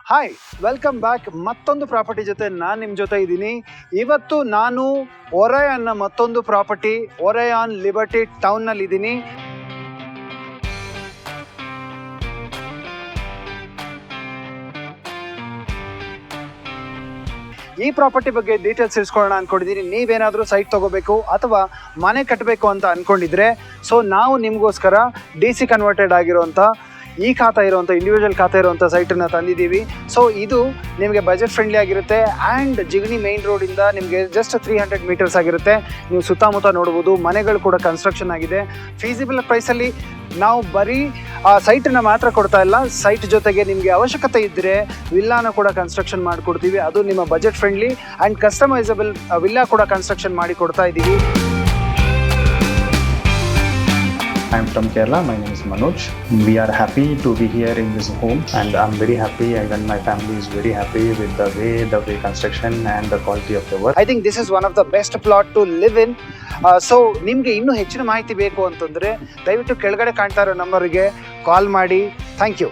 Hi, welcome back. ಮತ್ತೊಂದು property ಜೊತೆ ನಾನು ನಿಮ್ಮ ಜೊತೆ ಇದ್ದೀನಿ. ಇವತ್ತು ನಾನು ಒರಯಾನ್ನ ಮತ್ತೊಂದು ಪ್ರಾಪರ್ಟಿ ಒರಯಾನ್ ಲಿಬರ್ಟಿ ಟೌನ್ನಲ್ಲಿ ಇದ್ದೀನಿ. ಈ ಪ್ರಾಪರ್ಟಿ ಬಗ್ಗೆ ಡೀಟೇಲ್ಸ್ ತಿಳಿಸ್ಕೊಳ್ಳೋಣ ಅಂದ್ಕೊಂಡಿದ್ದೀನಿ. ನೀವೇನಾದರೂ ಸೈಟ್ ತೊಗೋಬೇಕು ಅಥವಾ ಮನೆ ಕಟ್ಟಬೇಕು ಅಂತ ಅಂದ್ಕೊಂಡಿದ್ರೆ, ಸೊ ನಾವು ನಿಮಗೋಸ್ಕರ DC ಕನ್ವರ್ಟೆಡ್ ಆಗಿರೋಂಥ ಈ ಖಾತಾ ಇರುವಂಥ ಇಂಡಿವಿಜುವಲ್ ಖಾತಾ ಇರುವಂಥ ಸೈಟನ್ನು ತಂದಿದ್ದೀವಿ. ಸೊ ಇದು ನಿಮಗೆ ಬಜೆಟ್ ಫ್ರೆಂಡ್ಲಿ ಆಗಿರುತ್ತೆ ಆ್ಯಂಡ್ ಜಿಗಣಿ ಮೇನ್ ರೋಡಿಂದ ನಿಮಗೆ ಜಸ್ಟ್ 300 ಮೀಟರ್ಸ್ ಆಗಿರುತ್ತೆ. ನೀವು ಸುತ್ತಮುತ್ತ ನೋಡ್ಬೋದು, ಮನೆಗಳು ಕೂಡ ಕನ್ಸ್ಟ್ರಕ್ಷನ್ ಆಗಿದೆ. ಫೀಸಿಬಲ್ ಪ್ರೈಸಲ್ಲಿ ನಾವು ಬರೀ ಆ ಸೈಟನ್ನು ಮಾತ್ರ ಕೊಡ್ತಾ ಇಲ್ಲ, ಸೈಟ್ ಜೊತೆಗೆ ನಿಮಗೆ ಅವಶ್ಯಕತೆ ಇದ್ದರೆ ವಿಲ್ಲಾನ ಕೂಡ ಕನ್ಸ್ಟ್ರಕ್ಷನ್ ಮಾಡಿಕೊಡ್ತೀವಿ. ಅದು ನಿಮ್ಮ budget friendly and customisable villa ಕೂಡ ಕನ್ಸ್ಟ್ರಕ್ಷನ್ ಮಾಡಿ ಕೊಡ್ತಾ ಇದ್ದೀವಿ. I am from Kerala. My name is Manoj. We are happy to be here in this home, and I'm very happy. Even my family is very happy with the way construction and the quality of the work. I think this is one of the best plot to live in. So ನಿಮಗೆ ಇನ್ನೂ ಹೆಚ್ಚಿನ ಮಾಹಿತಿ ಬೇಕು ಅಂತಂದರೆ ದಯವಿಟ್ಟು ಕೆಳಗಡೆ ಕಾಣ್ತಾ ಇರೋ ನಂಬರ್ಗೆ ಕಾಲ್ ಮಾಡಿ. Thank you.